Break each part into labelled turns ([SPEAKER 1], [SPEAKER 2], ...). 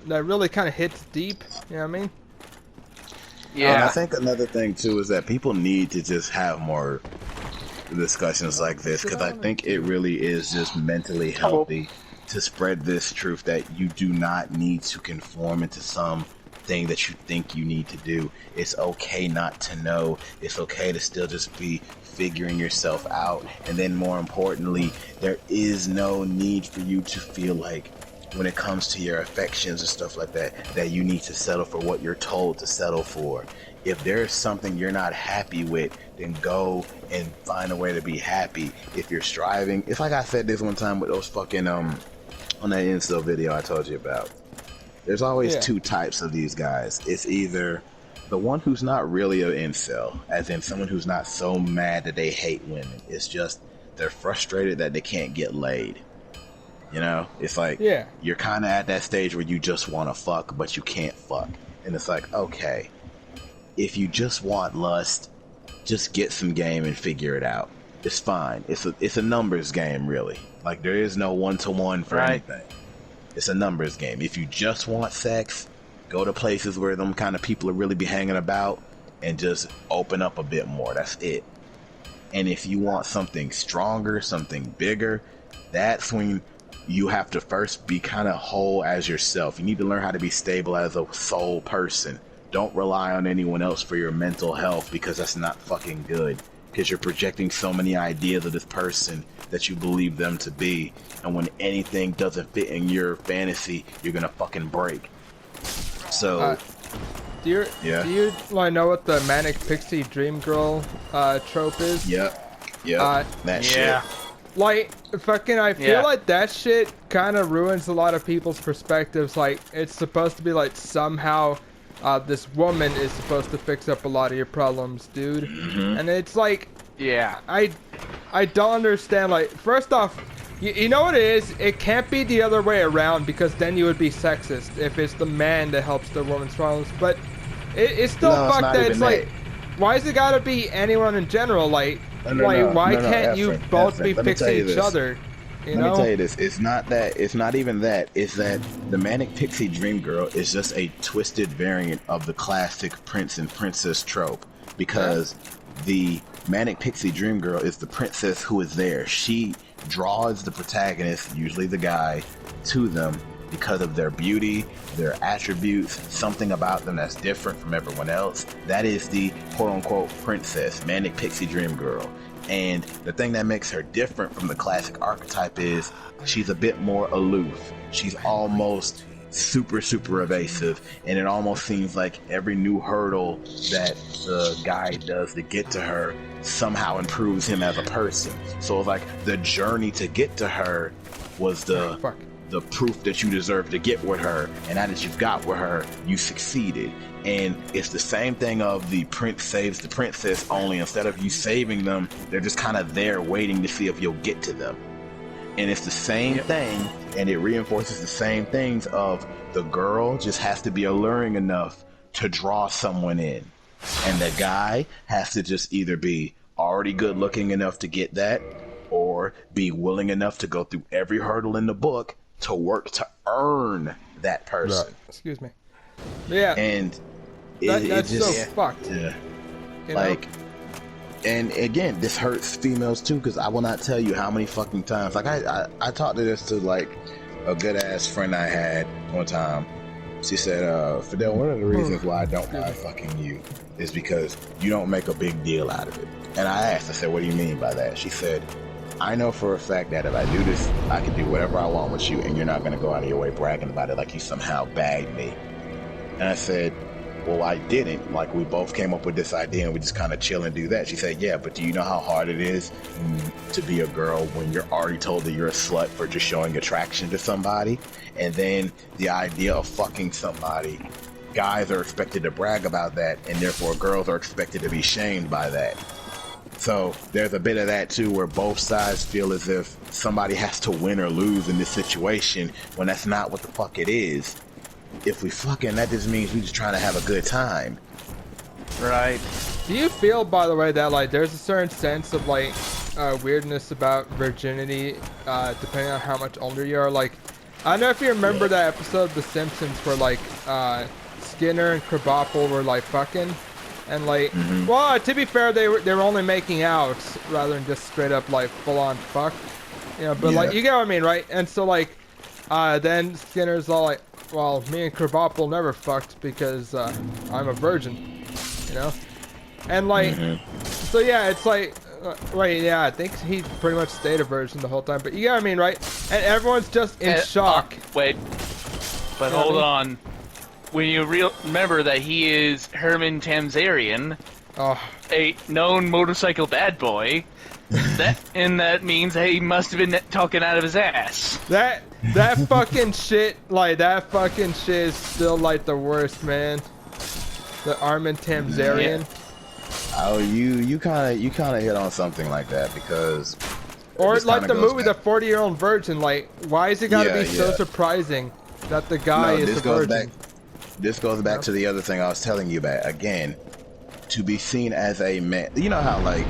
[SPEAKER 1] that really kind of hits deep. You know what I mean?
[SPEAKER 2] Yeah.
[SPEAKER 3] And I think another thing too is that people need to just have more discussions like this, because I think it really is just mentally healthy to spread this truth that you do not need to conform into some thing that you think you need to do. It's okay not to know. It's okay to still just be figuring yourself out. And then more importantly, there is no need for you to feel like when it comes to your affections and stuff like that, that you need to settle for what you're told to settle for. If there's something you're not happy with, then go and find a way to be happy. If you're striving, it's like I said this one time with those fucking on that Insta video I told you about. There's always two types of these guys. It's either the one who's not really an incel, as in someone who's not so mad that they hate women. It's just they're frustrated that they can't get laid. You know, it's like you're kind of at that stage where you just want to fuck, but you can't fuck. And it's like, okay, if you just want lust, just get some game and figure it out. It's fine. It's a numbers game, really. Like, there is no one-to-one for anything. It's a numbers game. If you just want sex, go to places where them kind of people are really be hanging about and just open up a bit more. That's it. And if you want something stronger, something bigger, that's when you have to first be kind of whole as yourself. You need to learn how to be stable as a soul person. Don't rely on anyone else for your mental health, because that's not fucking good. Because you're projecting so many ideas of this person that you believe them to be. And when anything doesn't fit in your fantasy, you're gonna fucking break. So,
[SPEAKER 1] do you like know what the manic pixie dream girl trope is?
[SPEAKER 3] Yep. That shit.
[SPEAKER 1] Like, fucking, I feel like that shit kind of ruins a lot of people's perspectives. Like, it's supposed to be like somehow this woman is supposed to fix up a lot of your problems, dude. And it's like, I don't understand. Like, first off, you know what it is? It can't be the other way around, because then you would be sexist if it's the man that helps the woman's problems. But it's still fucked that it's like, why is it gotta be anyone in general? Like, why can't you both be fixing each other? Let me
[SPEAKER 3] tell you this. It's not that. It's not even that. It's that the manic pixie dream girl is just a twisted variant of the classic prince and princess trope. Because the manic pixie dream girl is the princess who is there. She draws the protagonist, usually the guy, to them because of their beauty, their attributes, something about them that's different from everyone else. That is the quote-unquote princess, manic pixie dream girl. And the thing that makes her different from the classic archetype is she's a bit more aloof. She's almost super evasive, and it almost seems like every new hurdle that the guy does to get to her somehow improves him as a person. So it's like the journey to get to her was the proof that you deserve to get with her, and now that you've got with her, you succeeded. And it's the same thing of the prince saves the princess, only instead of you saving them, they're just kind of there waiting to see if you'll get to them. And it's the same thing, and it reinforces the same things of the girl just has to be alluring enough to draw someone in, and the guy has to just either be already good looking enough to get that, or be willing enough to go through every hurdle in the book to work to earn that person.
[SPEAKER 1] Excuse me. Yeah.
[SPEAKER 3] And
[SPEAKER 1] that's
[SPEAKER 3] just,
[SPEAKER 1] so fucked.
[SPEAKER 3] Yeah.
[SPEAKER 1] You
[SPEAKER 3] like,
[SPEAKER 1] know?
[SPEAKER 3] And again, this hurts females too, because I will not tell you how many fucking times. Like, I talked to this to like a good ass friend I had one time. She said, Fidel, one of the reasons why I don't mind fucking you is because you don't make a big deal out of it. And I asked, I said, what do you mean by that? She said, I know for a fact that if I do this, I can do whatever I want with you, and you're not going to go out of your way bragging about it like you somehow bagged me. And I said, well, I didn't. Like, we both came up with this idea and we just kind of chill and do that. She said, yeah, but do you know how hard it is to be a girl when you're already told that you're a slut for just showing attraction to somebody? And then the idea of fucking somebody, guys are expected to brag about that, and therefore girls are expected to be shamed by that. So there's a bit of that too, where both sides feel as if somebody has to win or lose in this situation, when that's not what the fuck it is. If we fucking, that just means we just trying to have a good time.
[SPEAKER 2] Right.
[SPEAKER 1] Do you feel, by the way, that like there's a certain sense of like weirdness about virginity, depending on how much older you are? Like, I don't know if you remember that episode of The Simpsons where like Skinner and Krabappel were like fucking, and like, well, to be fair, they were only making out rather than just straight up like full on fuck, you know. But like, you get what I mean, right? And so like, then Skinner's all like, well, me and Krabappel never fucked because I'm a virgin, you know. And like, so yeah, it's like. Wait, yeah, I think he pretty much stayed a virgin the whole time, but you get what I mean, right? And everyone's just in shock.
[SPEAKER 2] Wait, but hold on. When you remember that he is Herman Tamzarian, a known motorcycle bad boy, that means that he must have been talking out of his ass.
[SPEAKER 1] That fucking shit, like that fucking shit is still like the worst, man. The Armin Tamzarian.
[SPEAKER 3] Yeah. Oh, you kind of hit on something like that because,
[SPEAKER 1] or like the movie, The 40-Year-Old Virgin. Like, why is it gotta be so surprising that the guy is a virgin?
[SPEAKER 3] This goes back to the other thing I was telling you about. Again, to be seen as a man. You know how like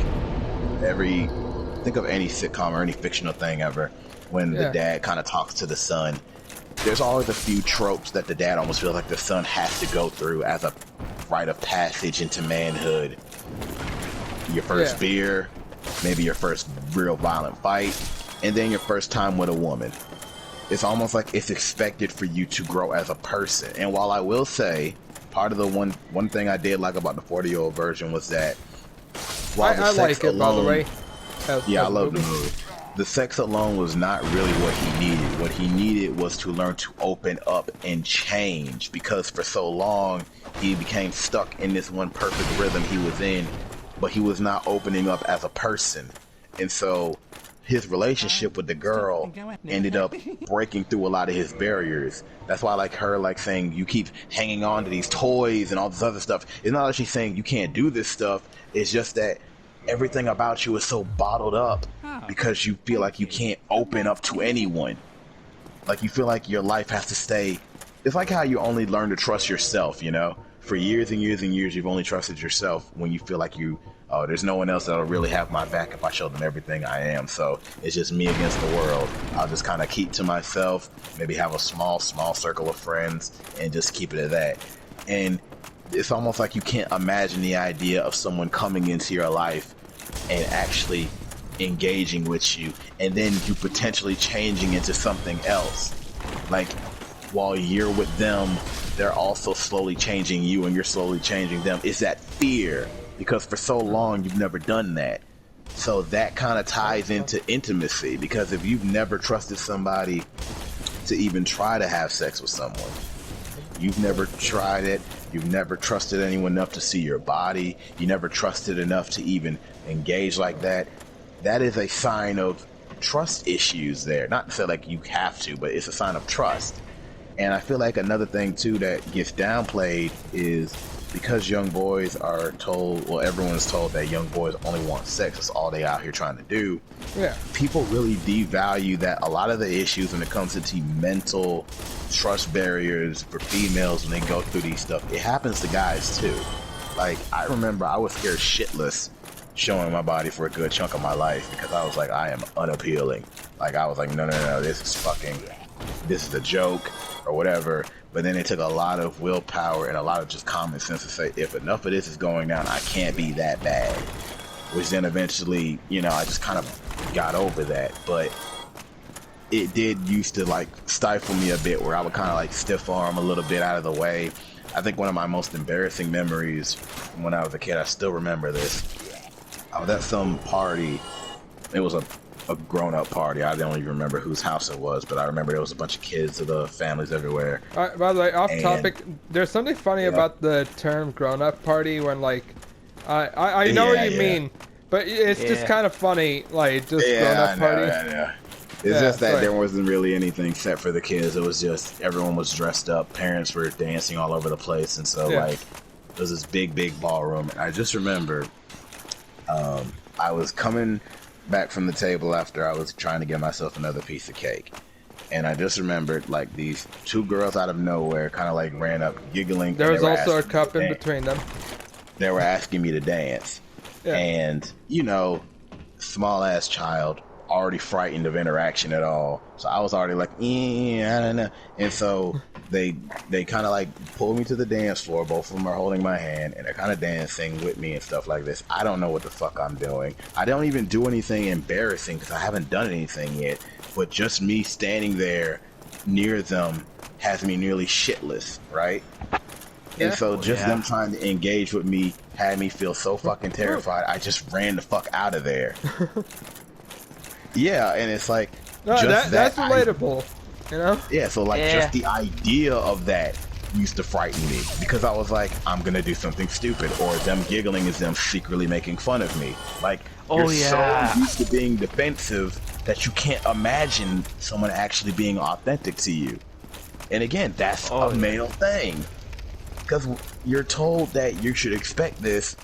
[SPEAKER 3] think of any sitcom or any fictional thing ever, when the dad kind of talks to the son. There's always a few tropes that the dad almost feels like the son has to go through as a rite of passage into manhood. Your first beer, maybe your first real violent fight, and then your first time with a woman. It's almost like it's expected for you to grow as a person. And while I will say, part of the one thing I did like about the 40-year-old version was that while
[SPEAKER 1] I like it, by the way.
[SPEAKER 3] I love the movie. The sex alone was not really what he needed. What he needed was to learn to open up and change, because for so long he became stuck in this one perfect rhythm he was in, but he was not opening up as a person. And so his relationship with the girl ended up breaking through a lot of his barriers. That's why I like her like saying you keep hanging on to these toys and all this other stuff. It's not that she's saying you can't do this stuff. It's just that everything about you is so bottled up because you feel like you can't open up to anyone. Like you feel like your life has to stay. It's like how you only learn to trust yourself, you know? For years and years and years, you've only trusted yourself when you feel like there's no one else that'll really have my back if I show them everything I am. So it's just me against the world. I'll just kind of keep to myself, maybe have a small circle of friends and just keep it at that. And it's almost like you can't imagine the idea of someone coming into your life and actually engaging with you, and then you potentially changing into something else. Like, while you're with them, they're also slowly changing you, and you're slowly changing them. It's that fear, because for so long you've never done that. So that kind of ties into intimacy, because if you've never trusted somebody to even try to have sex with someone, you've never tried it, you've never trusted anyone enough to see your body, you never trusted enough to even engage like that, that is a sign of trust issues there. Not to say like you have to, but it's a sign of trust. And I feel like another thing too that gets downplayed is because young boys are told, well, everyone's told that young boys only want sex, that's all they out here trying to do. Yeah. People really devalue that. A lot of the issues when it comes to mental trust barriers for females when they go through these stuff, it happens to guys too. Like, I remember I was scared shitless showing my body for a good chunk of my life because I was like, I am unappealing. Like, I was like, no, this is a joke or whatever. But then it took a lot of willpower and a lot of just common sense to say, if enough of this is going down, I can't be that bad. Which then eventually, I just kind of got over that. But it did used to like stifle me a bit, where I would kind of like stiff arm a little bit out of the way. I think one of my most embarrassing memories when I was a kid, I still remember this. I was at some party. It was a grown-up party. I don't even remember whose house it was, but I remember there was a bunch of kids of the families everywhere.
[SPEAKER 1] By the way, off topic, there's something funny about the term grown-up party when, like, I know what you mean, but it's just kind of funny, like, just grown-up party.
[SPEAKER 3] Yeah. It's just that there wasn't really anything set for the kids. It was just everyone was dressed up. Parents were dancing all over the place, and so, like, it was this big ballroom. And I just remember I was coming back from the table after I was trying to get myself another piece of cake, and I just remembered like these two girls out of nowhere kind of like ran up giggling.
[SPEAKER 1] There was also a cup in between them.
[SPEAKER 3] They were asking me to dance, and small ass child, already frightened of interaction at all. So I was already like, I don't know. And so they kind of like pulled me to the dance floor. Both of them are holding my hand, and they're kind of dancing with me and stuff like this. I don't know what the fuck I'm doing. I don't even do anything embarrassing because I haven't done anything yet. But just me standing there near them has me nearly shitless, right? Yeah. And so just them trying to engage with me had me feel so fucking terrified. I just ran the fuck out of there. Yeah, and it's like
[SPEAKER 1] that's relatable, you know?
[SPEAKER 3] Yeah, so like just the idea of that used to frighten me because I was like, I'm gonna do something stupid, or them giggling is them secretly making fun of me. Like you're so used to being defensive that you can't imagine someone actually being authentic to you. And again, that's a male thing. Because you're told that you should expect this,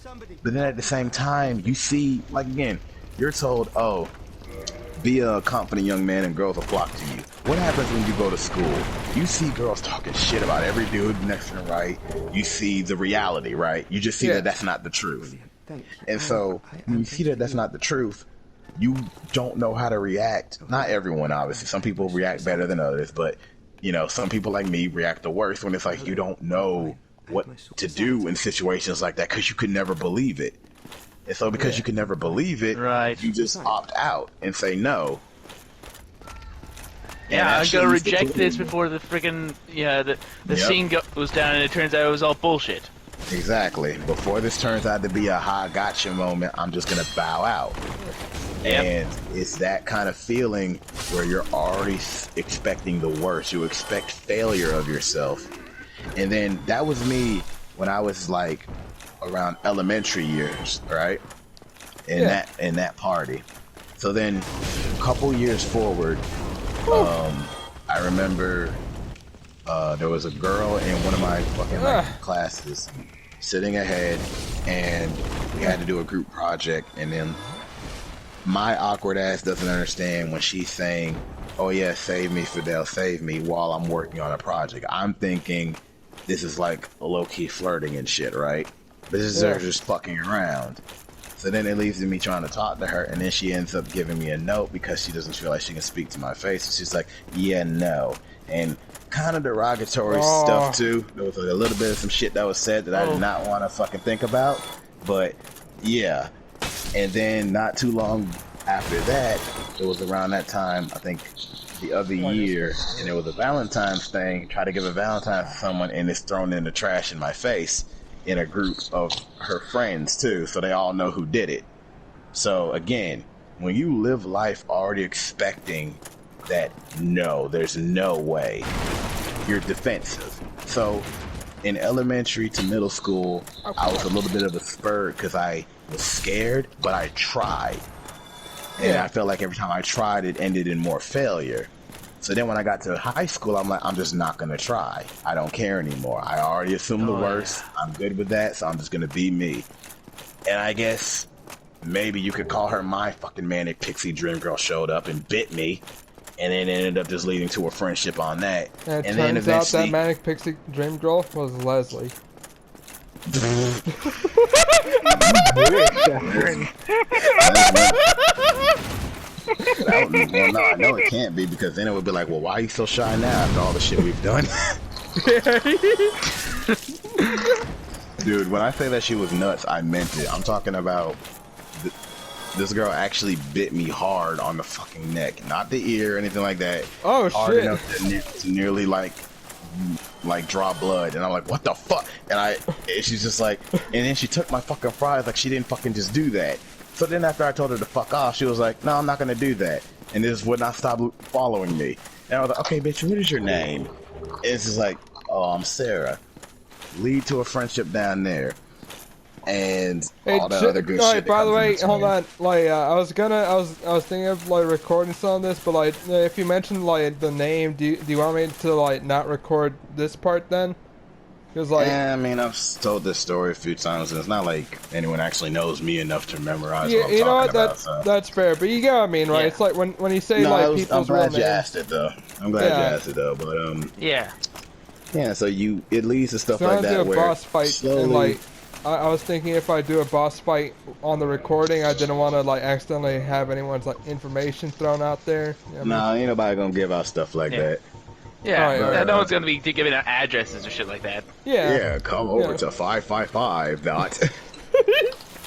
[SPEAKER 3] but then at the same time, you see, like again, you're told, oh, be a confident young man and girls will flock to you. What happens when you go to school? You see girls talking shit about every dude next to them, right? You see the reality, right? You just see that that's not the truth. And so, when you see that that's not the truth, you don't know how to react. Not everyone, obviously. Some people react better than others, but, you know, some people like me react the worst when it's like you don't know what to do in situations like that because you could never believe it. And so because you can never believe it, you just opt out and say no.
[SPEAKER 2] Yeah, I'm gonna reject this before the freaking the scene goes down and it turns out it was all bullshit.
[SPEAKER 3] Exactly. Before this turns out to be a ha gotcha moment, I'm just gonna bow out. And it's that kind of feeling where you're already expecting the worst. You expect failure of yourself. And then that was me when I was like around elementary years, right? In that party. So then a couple years forward, I remember there was a girl in one of my fucking classes sitting ahead, and we had to do a group project, and then my awkward ass doesn't understand when she's saying, oh yeah, save me, Fidel, save me, while I'm working on a project. I'm thinking this is like a low-key flirting and shit, right? But this is her just fucking around. So then it leaves to me trying to talk to her, and then she ends up giving me a note because she doesn't feel like she can speak to my face. And she's like, yeah, no. And kind of derogatory stuff too. There was like a little bit of some shit that was said that I did not want to fucking think about. But yeah. And then not too long after that, it was around that time, I think the other year, and it was a Valentine's thing, try to give a Valentine's to someone, and it's thrown in the trash in my face in a group of her friends too, so they all know who did it. So again, when you live life already expecting that no, there's no way, you're defensive. So in elementary to middle school, I was a little bit of a spur because I was scared, but I tried. And I felt like every time I tried, it ended in more failure. So then when I got to high school, I'm like, I'm just not going to try. I don't care anymore. I already assumed the worst. I'm good with that, so I'm just going to be me. And I guess maybe you could call her my fucking manic pixie dream girl showed up and bit me. And then it ended up just leading to a friendship on that.
[SPEAKER 1] And it turns out that manic pixie dream girl was Leslie.
[SPEAKER 3] Well, no, I know it can't be, because then it would be like, well, why are you so shy now after all the shit we've done? Dude, when I say that she was nuts, I meant it. I'm talking about this girl actually bit me hard on the fucking neck, not the ear or anything like that.
[SPEAKER 1] Oh,
[SPEAKER 3] hard
[SPEAKER 1] shit!
[SPEAKER 3] Enough to nearly like draw blood, and I'm like, what the fuck? And she's just like, and then she took my fucking fries like she didn't fucking just do that. So then after I told her to fuck off, she was like, no, I'm not gonna do that. And this would not stop following me. And I was like, okay, bitch, what is your name? And it's just like, oh, I'm Sarah. Lead to a friendship down there. And all that other good shit.
[SPEAKER 1] By the way, hold on. Like, I was thinking of like recording some of this, but like, if you mention like the name, do you want me to like not record this part then? Because like,
[SPEAKER 3] yeah, I mean, I've told this story a few times, and it's not like anyone actually knows me enough to memorize what I'm talking about. So.
[SPEAKER 1] That's fair, but you get what I mean, right? Yeah. It's like when you say people's real names.
[SPEAKER 3] I'm glad you asked it though. But yeah, so it leads to stuff like that where
[SPEAKER 1] boss fight slowly, and like I was thinking if I do a boss fight on the recording, I didn't want to like accidentally have anyone's like information thrown out there. You know
[SPEAKER 3] Nah, ain't nobody gonna give out stuff like that.
[SPEAKER 2] Yeah,
[SPEAKER 1] right.
[SPEAKER 2] no one's gonna be giving out addresses or shit like that.
[SPEAKER 1] Yeah,
[SPEAKER 3] come over to 555 dot.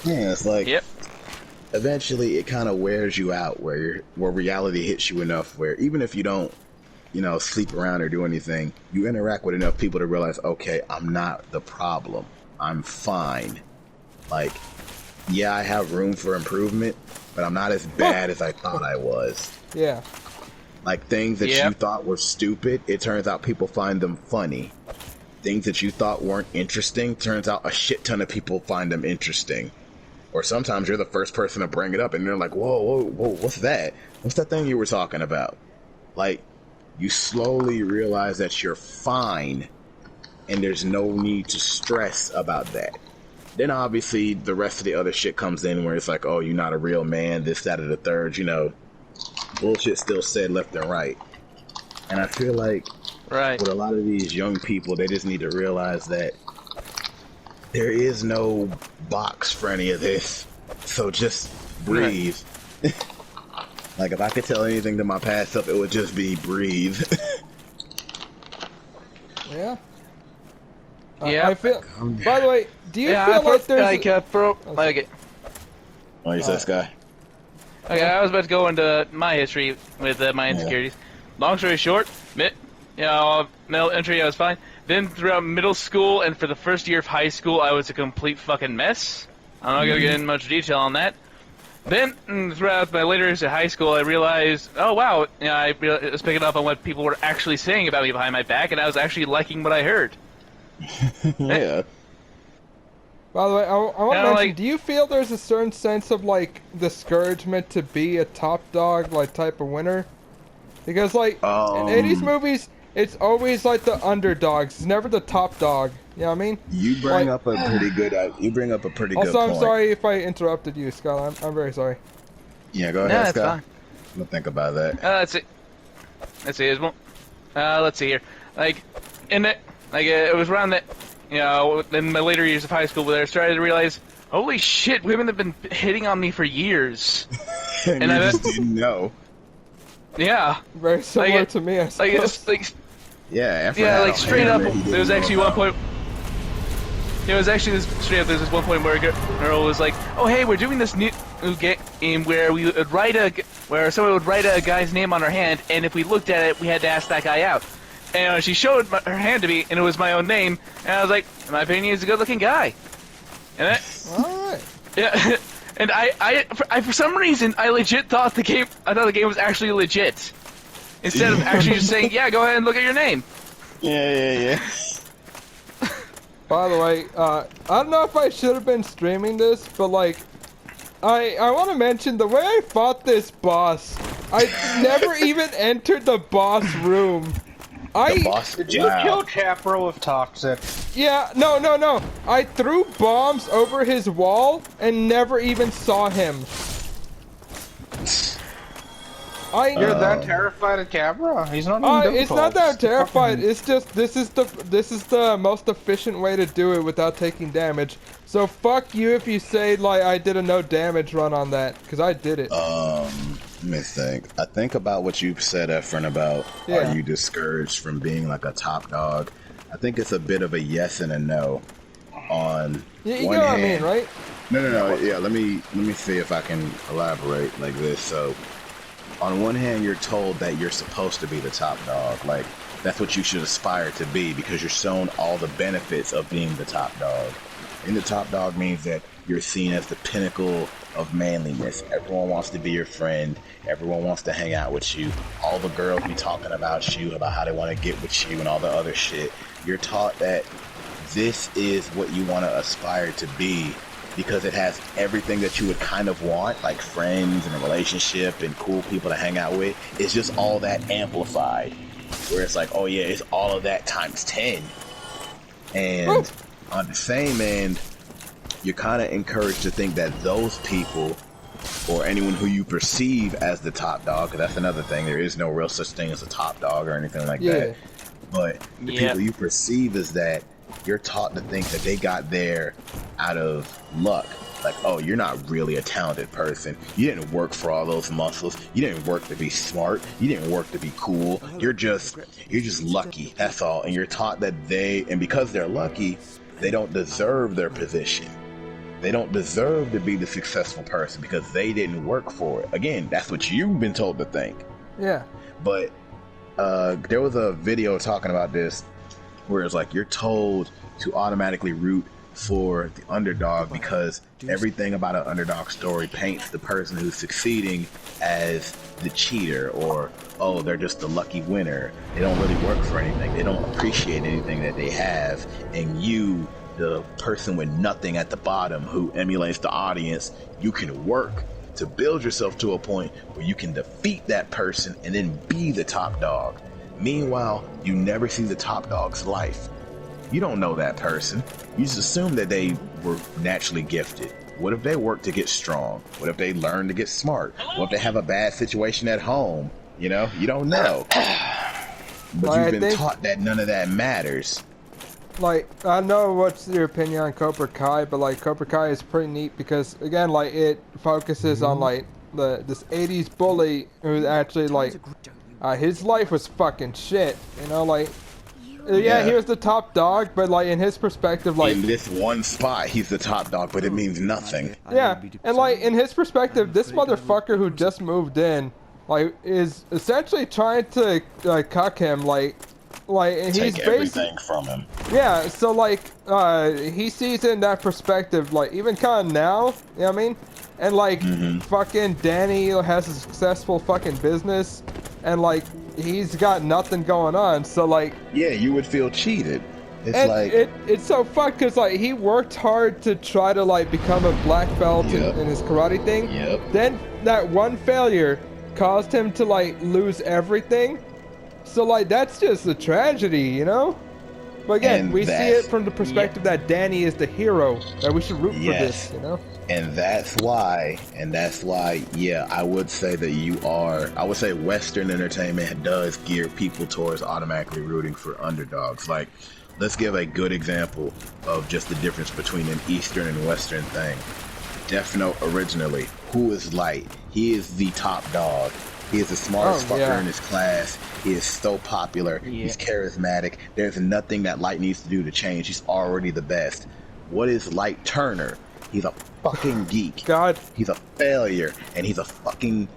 [SPEAKER 3] Yeah, it's like eventually it kind of wears you out where reality hits you enough where even if you don't, sleep around or do anything, you interact with enough people to realize, okay, I'm not the problem. I'm fine. Like, yeah, I have room for improvement, but I'm not as bad as I thought I was.
[SPEAKER 1] Yeah.
[SPEAKER 3] Like, things that you thought were stupid, it turns out people find them funny. Things that you thought weren't interesting, turns out a shit ton of people find them interesting. Or sometimes you're the first person to bring it up, and they're like, whoa, what's that? What's that thing you were talking about? Like, you slowly realize that you're fine, and there's no need to stress about that. Then obviously the rest of the other shit comes in where it's like, oh, you're not a real man, this, that, or the third, bullshit still said left and right. And I feel like with a lot of these young people, they just need to realize that there is no box for any of this, so just breathe. Like, if I could tell anything to my past self, it would just be breathe.
[SPEAKER 1] Yeah.
[SPEAKER 2] Yeah.
[SPEAKER 1] I feel. By the way, do you feel like there's
[SPEAKER 2] like it?
[SPEAKER 3] Oh, you said Sky?
[SPEAKER 2] Okay, I was about to go into my history with my insecurities. Long story short, middle entry I was fine. Then throughout middle school and for the first year of high school, I was a complete fucking mess. I'm not gonna get into much detail on that. Then throughout my later years of high school, I realized, oh wow, I was picking up on what people were actually saying about me behind my back, and I was actually liking what I heard.
[SPEAKER 3] Yeah.
[SPEAKER 1] By the way, I want to mention, do you feel there's a certain sense of, like, discouragement to be a top dog, like, type of winner? Because, like, in 80s movies, it's always, like, the underdogs. It's never the top dog. You know what I mean?
[SPEAKER 3] You bring up a pretty good good point.
[SPEAKER 1] Also, I'm sorry if I interrupted you, Scott. I'm very sorry.
[SPEAKER 3] Yeah, go ahead, Scott.
[SPEAKER 2] That's fine.
[SPEAKER 3] I'm gonna think about that.
[SPEAKER 2] Let's see. Let's see here. It was around that, in my later years of high school where I started to realize, holy shit, women have been hitting on me for years.
[SPEAKER 3] and you just didn't know.
[SPEAKER 2] Yeah.
[SPEAKER 1] Very similar to me, I suppose.
[SPEAKER 2] Straight up, there was actually one point... There's this one point where a girl was like, oh hey, we're doing this new game where we would where someone would write a guy's name on her hand, and if we looked at it, we had to ask that guy out. And she showed her hand to me, and it was my own name, and I was like, in my opinion, he's a good-looking guy. And
[SPEAKER 1] Alright.
[SPEAKER 2] Yeah, and I for some reason, I legit thought the game was actually legit. Instead of actually just saying, yeah, go ahead and look at your name.
[SPEAKER 3] Yeah.
[SPEAKER 1] By the way, I don't know if I should have been streaming this, but like, I want to mention the way I fought this boss. I never even entered the boss room.
[SPEAKER 4] Did you kill Capra with Toxic?
[SPEAKER 1] Yeah, no. I threw bombs over his wall and never even saw him.
[SPEAKER 4] You're that terrified of Capra? He's not even
[SPEAKER 1] it's not that I'm terrified. It's just this is the most efficient way to do it without taking damage. So fuck you if you say like I did a no damage run on that, because I did it.
[SPEAKER 3] Let me think. I think about what you said, Efren, about are you discouraged from being like a top dog? I think it's a bit of a yes and a no. On
[SPEAKER 1] you
[SPEAKER 3] one
[SPEAKER 1] know what
[SPEAKER 3] hand,
[SPEAKER 1] I mean, right?
[SPEAKER 3] No. Yeah, let me see if I can elaborate like this. So, on one hand, you're told that you're supposed to be the top dog. Like, that's what you should aspire to be because you're shown all the benefits of being the top dog. And the top dog means that you're seen as the pinnacle of manliness. Everyone wants to be your friend. Everyone wants to hang out with you. All the girls be talking about you, about how they want to get with you and all the other shit. You're taught that this is what you want to aspire to be because it has everything that you would kind of want, like friends and a relationship and cool people to hang out with. It's just all that amplified. Where it's like, oh yeah, it's all of that times 10. And on the same end, you're kind of encouraged to think that those people or anyone who you perceive as the top dog, because that's another thing, there is no real such thing as a top dog or anything like that. But the people you perceive as that, you're taught to think that they got there out of luck. Like, oh, you're not really a talented person. You didn't work for all those muscles. You didn't work to be smart. You didn't work to be cool. You're just lucky. That's all. And you're taught that and because they're lucky, they don't deserve their position. They don't deserve to be the successful person because they didn't work for it. Again, that's what you've been told to think.
[SPEAKER 1] Yeah.
[SPEAKER 3] But there was a video talking about this where it's like you're told to automatically root for the underdog because everything about an underdog story paints the person who's succeeding as the cheater, or oh, they're just the lucky winner. They don't really work for anything. They don't appreciate anything that they have. And you, the person with nothing at the bottom who emulates the audience, you can work to build yourself to a point where you can defeat that person and then be the top dog. Meanwhile, you never see the top dog's life. You don't know that person. You just assume that they were naturally gifted. What if they work to get strong? What if they learn to get smart? What if they have a bad situation at home? You know, you don't know. But you've been taught that none of that matters.
[SPEAKER 1] Like, I know what's your opinion on Cobra Kai, but like Cobra Kai is pretty neat because again, like it focuses on like this 80s bully who actually like his life was fucking shit, you know, like yeah, he was the top dog, but like in his perspective, like
[SPEAKER 3] in this one spot he's the top dog, but it means nothing.
[SPEAKER 1] Yeah, and like in his perspective, this motherfucker who just moved in like is essentially trying to cuck him, like and
[SPEAKER 3] take
[SPEAKER 1] he's
[SPEAKER 3] everything from him.
[SPEAKER 1] Yeah, so like he sees it in that perspective, like even kind of now, you know what I mean? And like fucking Danny has a successful fucking business, and like he's got nothing going on, so like
[SPEAKER 3] yeah, you would feel cheated. It's
[SPEAKER 1] and
[SPEAKER 3] like
[SPEAKER 1] it's so fucked because like he worked hard to try to like become a black belt in his karate thing. Then that one failure caused him to like lose everything. So like that's just a tragedy, you know? But again, we see it from the perspective that Danny is the hero, that we should root for this, you know?
[SPEAKER 3] And that's why, yeah, I would say that I would say Western entertainment does gear people towards automatically rooting for underdogs. Like, let's give a good example of just the difference between an Eastern and Western thing. Death Note originally, who is Light? He is the top dog. He is the smartest fucker in his class. He is so popular. He's charismatic. There's nothing that Light needs to do to change. He's already the best. What is Light Turner? He's a fucking geek. He's a failure. And he's a fucking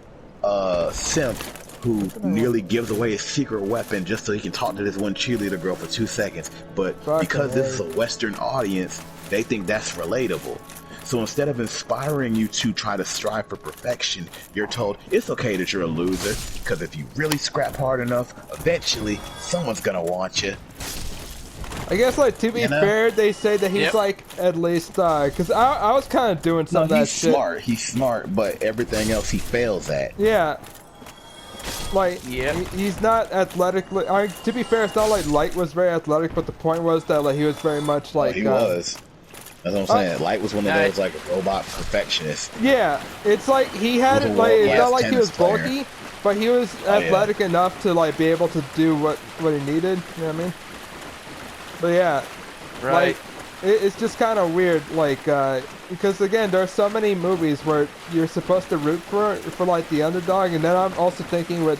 [SPEAKER 3] simp who nearly gives away his secret weapon just so he can talk to this one cheerleader girl for 2 seconds. But because this is a Western audience, they think that's relatable. So instead of inspiring you to try to strive for perfection, you're told it's okay that you're a loser, because if you really scrap hard enough, eventually someone's gonna want you.
[SPEAKER 1] I guess, like, to be fair, they say that he's like at least because I was kind of doing some of that shit.
[SPEAKER 3] He's smart, but everything else he fails at.
[SPEAKER 1] Yeah. Like, he's not athletically. To be fair, it's not like Light was very athletic, but the point was that like he was very much like
[SPEAKER 3] he was. That's what I'm saying. Light was one of those like robot perfectionists.
[SPEAKER 1] Yeah, it's like he had it like it's not like he was bulky, but he was athletic enough to like be able to do what he needed. You know what I mean? But yeah, like it's just kind of weird, like because again, there are so many movies where you're supposed to root for like the underdog, and then I'm also thinking with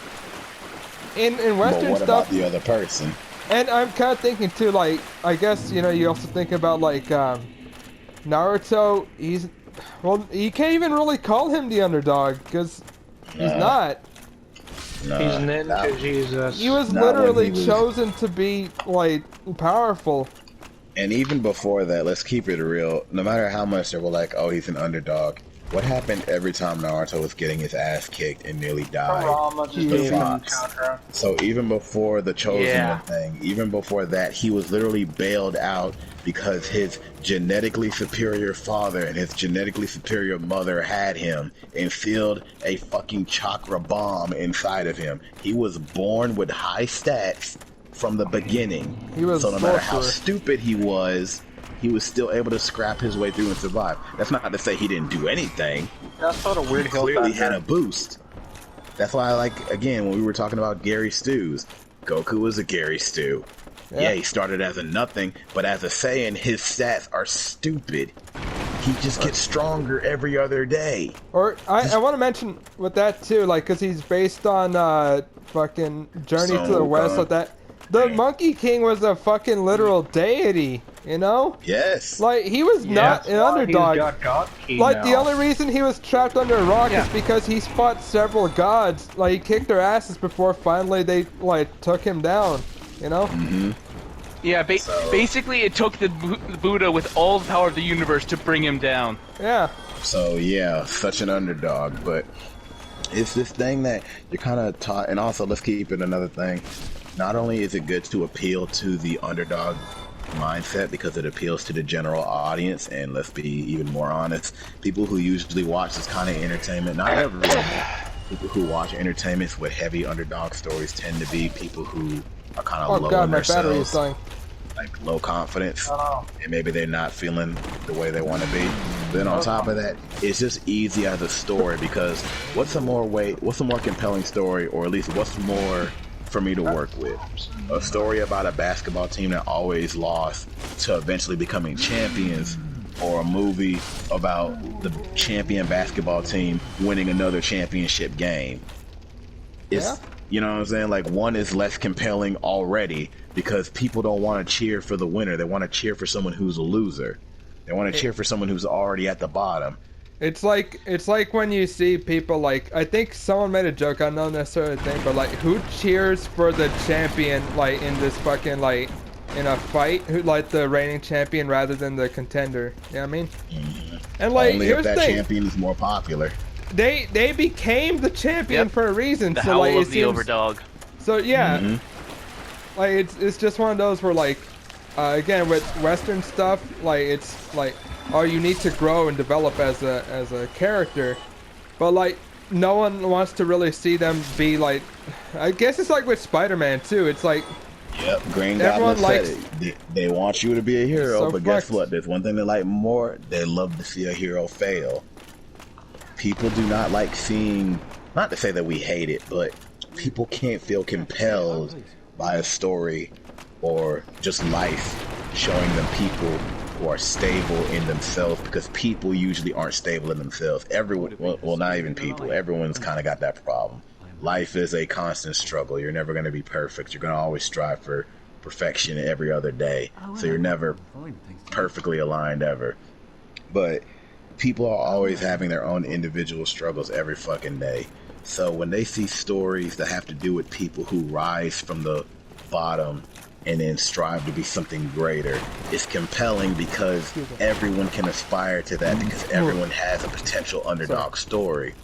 [SPEAKER 1] in Western
[SPEAKER 3] what
[SPEAKER 1] stuff.
[SPEAKER 3] About the other person?
[SPEAKER 1] And I'm kind of thinking too, like I guess you know you also think about like. Naruto, you can't even really call him the underdog because he's not.
[SPEAKER 4] No, he's Ninja Jesus.
[SPEAKER 1] He was literally chosen to be like powerful.
[SPEAKER 3] And even before that, let's keep it real. No matter how much they were like, "Oh, he's an underdog," what happened every time Naruto was getting his ass kicked and nearly died? The Fox. So even before the Chosen thing, even before that, he was literally bailed out because his genetically superior father and his genetically superior mother had him and instilled a fucking chakra bomb inside of him. He was born with high stats from the beginning. So no matter how stupid he was still able to scrap his way through and survive. That's not to say he didn't do anything.
[SPEAKER 4] That's sort of weird.
[SPEAKER 3] He clearly had a boost. That's why, like, again, when we were talking about Gary Stews, Goku was a Gary Stew. Yeah, he started as a nothing, but as a Saiyan, his stats are stupid. He just gets stronger every other day.
[SPEAKER 1] Or I want to mention with that too, like, cause he's based on fucking Journey to the West, like that. The Monkey King was a fucking literal deity, you know?
[SPEAKER 3] Yes.
[SPEAKER 1] Like, he was not an underdog. Like, the only reason he was trapped under a rock is because he's fought several gods. Like, he kicked their asses before finally they, like, took him down, you know?
[SPEAKER 3] Mm-hmm.
[SPEAKER 2] Yeah, basically it took the Buddha with all the power of the universe to bring him down.
[SPEAKER 1] Yeah.
[SPEAKER 3] So, yeah, such an underdog, but it's this thing that you're kind of taught, and also let's keep it another thing. Not only is it good to appeal to the underdog mindset because it appeals to the general audience, and let's be even more honest, people who usually watch this kind of entertainment, not everyone, people who watch entertainments with heavy underdog stories tend to be people who are kind of low in themselves, like low confidence, and maybe they're not feeling the way they want to be. Then on top of that, it's just easy as a story because what's a more compelling story, or at least what's more for me to work with? A story about a basketball team that always lost to eventually becoming champions, or a movie about the champion basketball team winning another championship game. It's, you know what I'm saying? Like, one is less compelling already because people don't want to cheer for the winner. They want to cheer for someone who's a loser. They want to cheer for someone who's already at the bottom.
[SPEAKER 1] It's like when you see people, like, I think someone made a joke, I don't know necessarily the thing, but like, who cheers for the champion, like, in this fucking, like, in a fight, who, like, the reigning champion rather than the contender, you know what I mean?
[SPEAKER 3] Mm-hmm.
[SPEAKER 1] And like,
[SPEAKER 3] only if that champion is more popular.
[SPEAKER 1] They became the champion for a reason.
[SPEAKER 2] The
[SPEAKER 1] so
[SPEAKER 2] howl
[SPEAKER 1] like,
[SPEAKER 2] of the overdog.
[SPEAKER 1] So yeah, like it's just one of those where, like, again with Western stuff, like, it's like, oh, you need to grow and develop as a character, but like no one wants to really see them be like. I guess it's like with Spider-Man too. It's like,
[SPEAKER 3] yep, Green Goblin said it. They want you to be a hero, so but guess what? There's one thing they like more. They love to see a hero fail. People do not like seeing, not to say that we hate it, but people can't feel compelled by a story or just life showing them people who are stable in themselves, because people usually aren't stable in themselves. Everyone, well, not even people, everyone's kind of got that problem. Life is a constant struggle. You're never going to be perfect. You're going to always strive for perfection every other day. So you're never perfectly aligned ever. But people are always having their own individual struggles every fucking day. So when they see stories that have to do with people who rise from the bottom and then strive to be something greater, it's compelling because everyone can aspire to that, because everyone has a potential underdog story.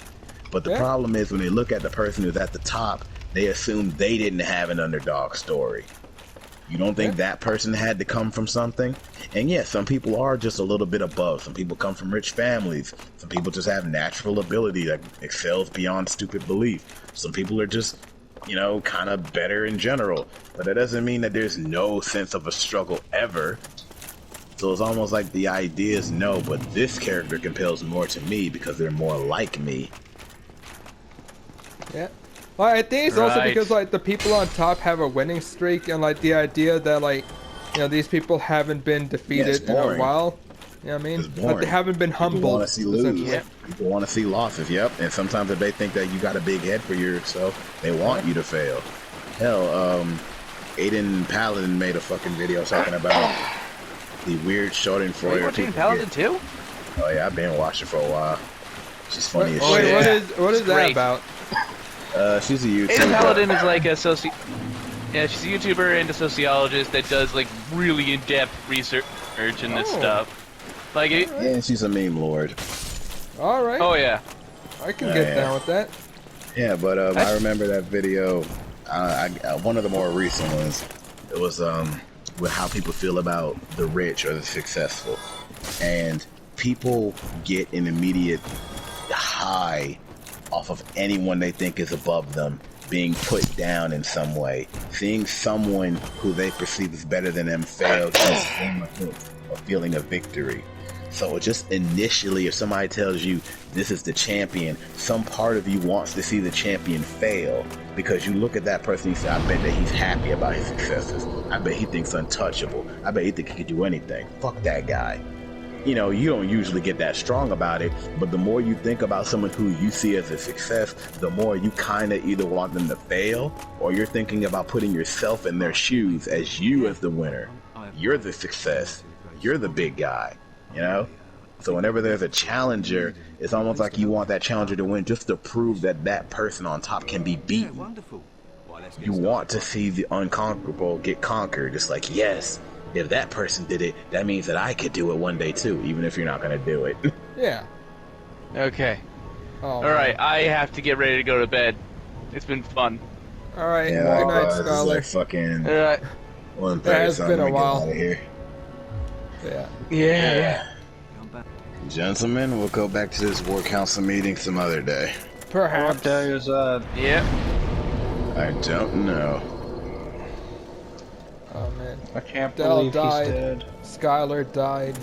[SPEAKER 3] But the problem is, when they look at the person who's at the top, they assume they didn't have an underdog story. You don't think that person had to come from something? And yes, some people are just a little bit above. Some people come from rich families. Some people just have natural ability that excels beyond stupid belief. Some people are just, you know, kind of better in general. But that doesn't mean that there's no sense of a struggle ever. So it's almost like the idea is no, but this character compels more to me because they're more like me.
[SPEAKER 1] Yeah. Well, I think it's also because, like, the people on top have a winning streak, and like the idea that, like, you know, these people haven't been defeated in a while. You know what I mean? Like, they haven't been humbled.
[SPEAKER 3] People want to see lose. People want to see losses. Yep. And sometimes if they think that you got a big head for yourself, they want you to fail. Hell, Aiden Paladin made a fucking video talking about the weird Schadenfreude.
[SPEAKER 2] Are you watching Paladin too?
[SPEAKER 3] Oh yeah, I've been watching for a while. She's funny as shit.
[SPEAKER 1] What is that about?
[SPEAKER 3] She's a YouTuber.
[SPEAKER 2] Aiden Paladin is like a she's a YouTuber and a sociologist that does like really in-depth research in this stuff. Like it,
[SPEAKER 3] and she's a meme lord.
[SPEAKER 1] All right.
[SPEAKER 2] Oh yeah.
[SPEAKER 1] I can get down with that.
[SPEAKER 3] Yeah, but I remember that video. One of the more recent ones. It was with how people feel about the rich or the successful, and people get an immediate high off of anyone they think is above them being put down in some way. Seeing someone who they perceive as better than them fail gives them a feeling of victory. So just initially, if somebody tells you this is the champion, some part of you wants to see the champion fail, because you look at that person and you say, I bet that he's happy about his successes. I bet he thinks untouchable. I bet he thinks he could do anything. Fuck that guy. You know, you don't usually get that strong about it, but the more you think about someone who you see as a success, the more you kind of either want them to fail, or you're thinking about putting yourself in their shoes as you as the winner. You're the success. You're the big guy, you know? So whenever there's a challenger, it's almost like you want that challenger to win just to prove that that person on top can be beaten. You want to see the unconquerable get conquered. It's like, yes, if that person did it, that means that I could do it one day too, even if you're not going to do it.
[SPEAKER 1] Yeah.
[SPEAKER 2] Okay.
[SPEAKER 1] Oh,
[SPEAKER 2] Alright, I have to get ready to go to bed. It's been fun.
[SPEAKER 1] Alright,
[SPEAKER 3] Yeah,
[SPEAKER 1] good night,
[SPEAKER 3] this is
[SPEAKER 1] Scholar.
[SPEAKER 3] like fucking
[SPEAKER 2] Alright.
[SPEAKER 3] 1:30
[SPEAKER 1] It has
[SPEAKER 3] something
[SPEAKER 1] been a
[SPEAKER 3] to get
[SPEAKER 1] while.
[SPEAKER 3] out of here.
[SPEAKER 1] Yeah.
[SPEAKER 3] Gentlemen, we'll go back to this war council meeting some other day.
[SPEAKER 1] Perhaps.
[SPEAKER 4] What day is that?
[SPEAKER 2] Yep.
[SPEAKER 3] I don't know.
[SPEAKER 1] Oh man.
[SPEAKER 4] I can't
[SPEAKER 1] Dell
[SPEAKER 4] believe
[SPEAKER 1] died.
[SPEAKER 4] he's dead.
[SPEAKER 1] Skylar died.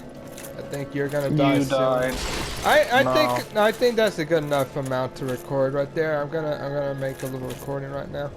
[SPEAKER 1] I think you're gonna die
[SPEAKER 4] You
[SPEAKER 1] soon.
[SPEAKER 4] died.
[SPEAKER 1] I think that's a good enough amount to record right there. I'm gonna make a little recording right now.